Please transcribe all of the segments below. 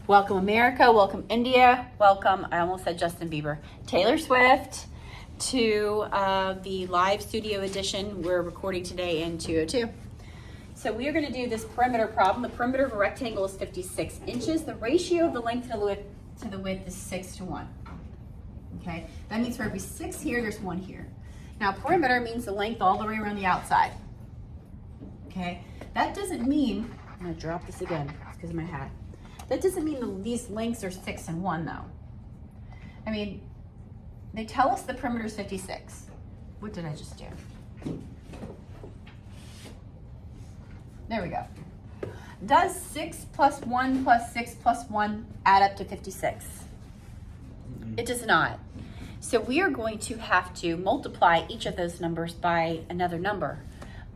Welcome America, welcome India, welcome, I almost said Justin Bieber, Taylor Swift to the live studio edition. We're recording today in 202. So we are going to do this perimeter problem. The perimeter of a rectangle is 56 inches. The ratio of the length to the width is 6 to 1. Okay, that means for every 6 here, there's 1 here. Now perimeter means the length all the way around the outside. Okay, that doesn't mean, I'm going to drop this again, it's because of my hat. That doesn't mean these lengths are 6 and 1 though. I mean, they tell us the perimeter is 56. What did I just do? There we go. Does 6 plus 1 plus 6 plus 1 add up to 56? It does not. So we are going to have to multiply each of those numbers by another number.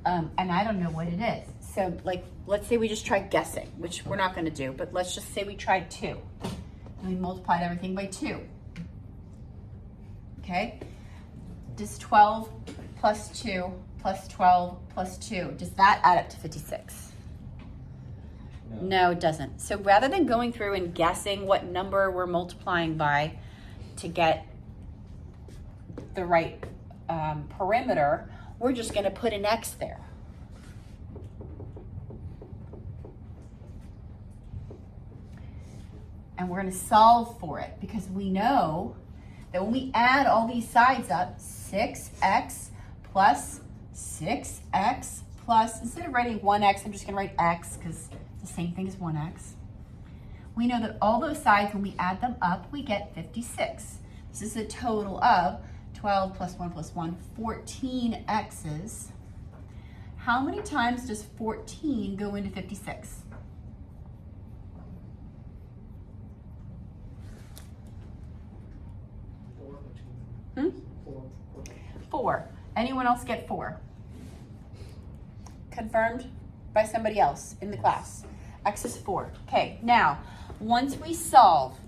And I don't know what it is. So like, let's say we just tried guessing, which we're not going to do, but let's just say we tried 2. And we multiplied everything by 2. Okay? Does 12 plus 2 plus 12 plus 2, does that add up to 56? No, it doesn't. So rather than going through and guessing what number we're multiplying by to get the right perimeter, we're just going to put an X there. And we're going to solve for it because we know that when we add all these sides up, 6x plus 6x plus, instead of writing 1x, I'm just going to write x because it's the same thing as 1x. We know that all those sides, when we add them up, we get 56. This is a total of 12 plus 1 plus 1, 14 x's. How many times does 14 go into 56? Four. Anyone else get 4? Confirmed by somebody else in the class. X is 4. Okay, now, once we solve,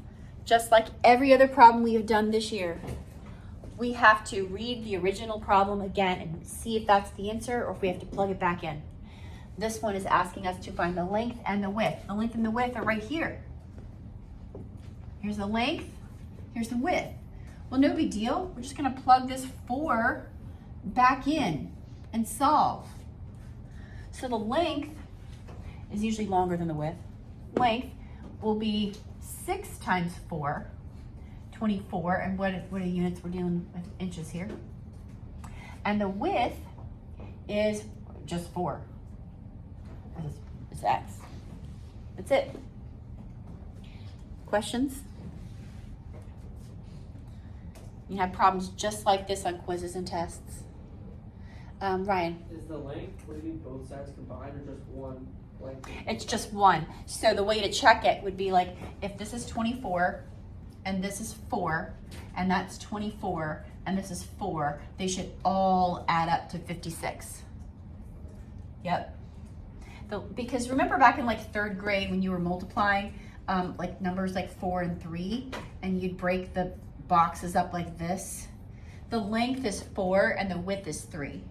just like every other problem we have done this year, we have to read the original problem again and see if that's the answer or if we have to plug it back in. This one is asking us to find the length and the width. The length and the width are right here. Here's the length, here's the width. Well, no big deal. We're just going to plug this 4 back in and solve. So the length is usually longer than the width. Length will be 6 times 4, 24. And what are units? We're dealing with inches here. And the width is just 4. It's X. That's it. Questions? You have problems just like this on quizzes and tests. Ryan. Is the length, would it be both sides combined or just one length? It's just one. So the way to check it would be like, if this is 24 and this is 4 and that's 24 and this is 4, they should all add up to 56. Yep. Because remember back in like 3rd grade when you were multiplying like numbers like 4 and 3 and you'd break the boxes up like this? The length is 4 and the width is 3.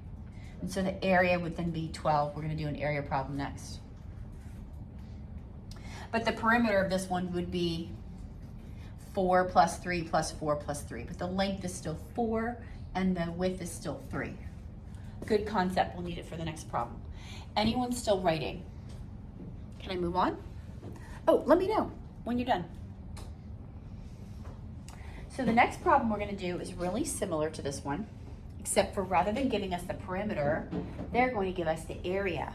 And so the area would then be 12. We're going to do an area problem next. But the perimeter of this one would be 4 plus 3 plus 4 plus 3. But the length is still 4 and the width is still 3. Good concept. We'll need it for the next problem. Anyone still writing? Can I move on? Oh, let me know when you're done. So the next problem we're going to do is really similar to this one, except for rather than giving us the perimeter, they're going to give us the area.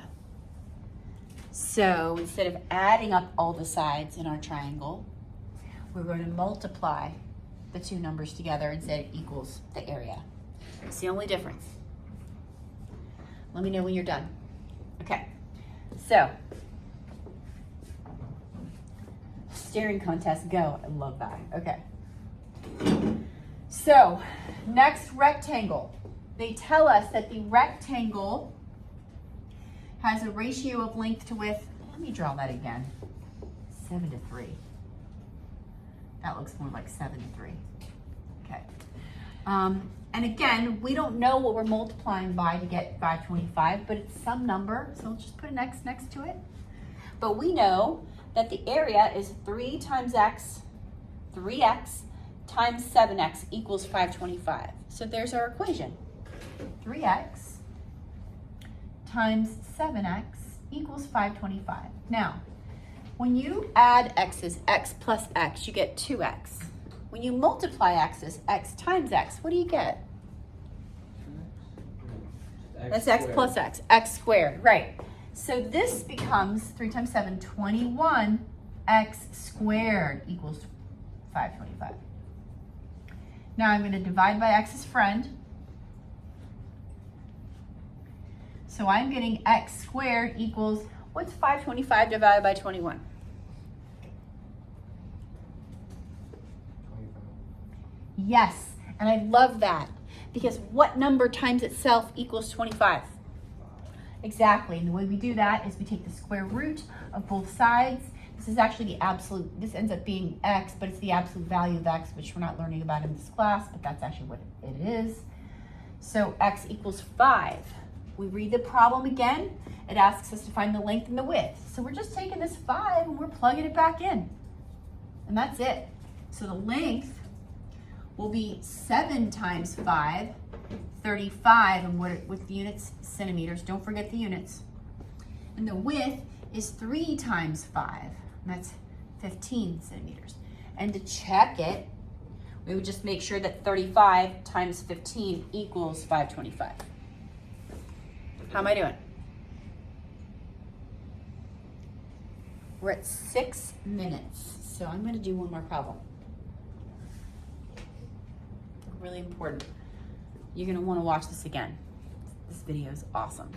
So instead of adding up all the sides in our triangle, we're going to multiply the 2 numbers together and say it equals the area. It's the only difference. Let me know when you're done. Okay, so staring contest, go. I love that. Okay. So, next rectangle. They tell us that the rectangle has a ratio of length to width. Let me draw that again. 7 to 3. That looks more like 7 to 3. Okay. And again, we don't know what we're multiplying by to get 525, but it's some number, so we'll just put an X next to it. But we know that the area is 3 times x, 3x, times 7x equals 525. So there's our equation. 3x times 7x equals 525. Now, when you add x's, x plus x, you get 2x. When you multiply x's, x times x, what do you get? That's x plus x squared, right. So this becomes 3 times 7, 21, x squared equals 525. Now I'm going to divide by x's friend. So I'm getting x squared equals, what's 525 divided by 21? 25. Yes, and I love that because what number times itself equals 25? Exactly, and the way we do that is we take the square root of both sides. This is actually the absolute, this ends up being x, but it's the absolute value of x, which we're not learning about in this class, but that's actually what it is. So x equals 5. We read the problem again. It asks us to find the length and the width. So we're just taking this 5 and we're plugging it back in. And that's it. So the length will be 7 times 5, 35, and with the units, centimeters. Don't forget the units. And the width is 3 times 5, and that's 15 centimeters. And to check it, we would just make sure that 35 times 15 equals 525. How am I doing? We're at 6 minutes, so I'm going to do one more problem. Really important. You're going to want to watch this again. This video is awesome.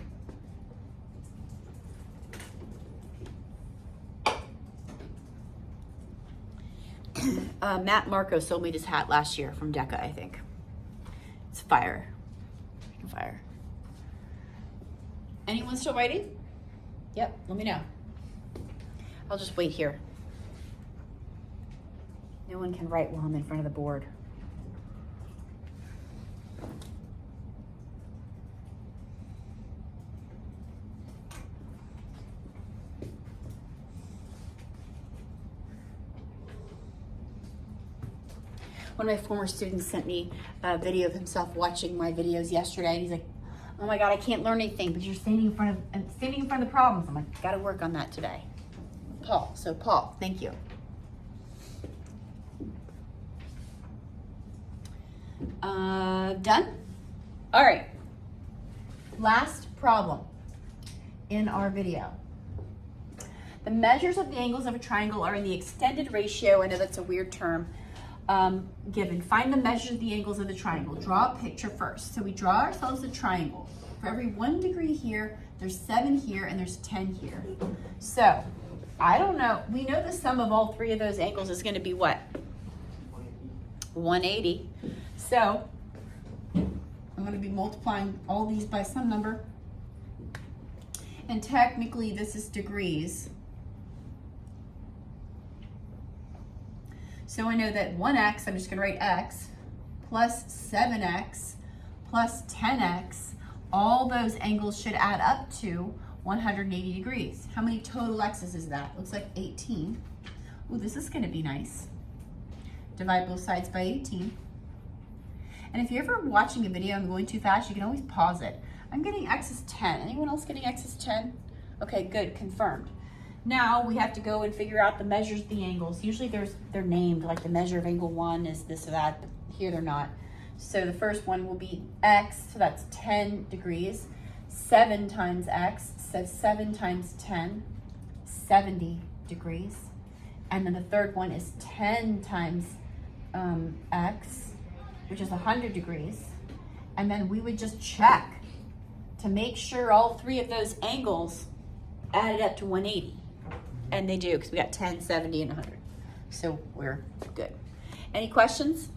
Matt Marco sold me this hat last year from Decca, I think. It's fire. Fire. Anyone still writing? Yep, let me know. I'll just wait here. No one can write while I'm in front of the board. One of my former students sent me a video of himself watching my videos yesterday, and he's like, "Oh my God, I can't learn anything because you're standing in front of the problems." I'm like, "Got to work on that today." Paul. So Paul, thank you. Done? All right. Last problem in our video. The measures of the angles of a triangle are in the extended ratio. I know that's a weird term. Given. Find the measures of the angles of the triangle. Draw a picture first. So we draw ourselves a triangle. For every 1 degree here, there's 7 here, and there's 10 here. So, I don't know. We know the sum of all 3 of those angles is going to be what? 180. So, I'm going to be multiplying all these by some number. And technically, this is degrees. So I know that 1x, I'm just going to write x, plus 7x, plus 10x, all those angles should add up to 180 degrees. How many total x's is that? Looks like 18. Ooh, this is going to be nice. Divide both sides by 18. And if you're ever watching a video and going too fast, you can always pause it. I'm getting x is 10. Anyone else getting x is 10? Okay, good, confirmed. Now we have to go and figure out the measures of the angles. Usually they're named, like the measure of angle 1 is this or that, but here they're not. So the first one will be x, so that's 10 degrees. 7 times x, so 7 times 10, 70 degrees. And then the third one is 10 times x, which is 100 degrees. And then we would just check to make sure all 3 of those angles added up to 180. And they do, because we got 10, 70, and 100. So we're good. Any questions?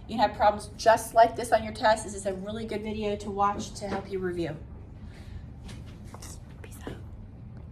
You can have problems just like this on your test. This is a really good video to watch to help you review.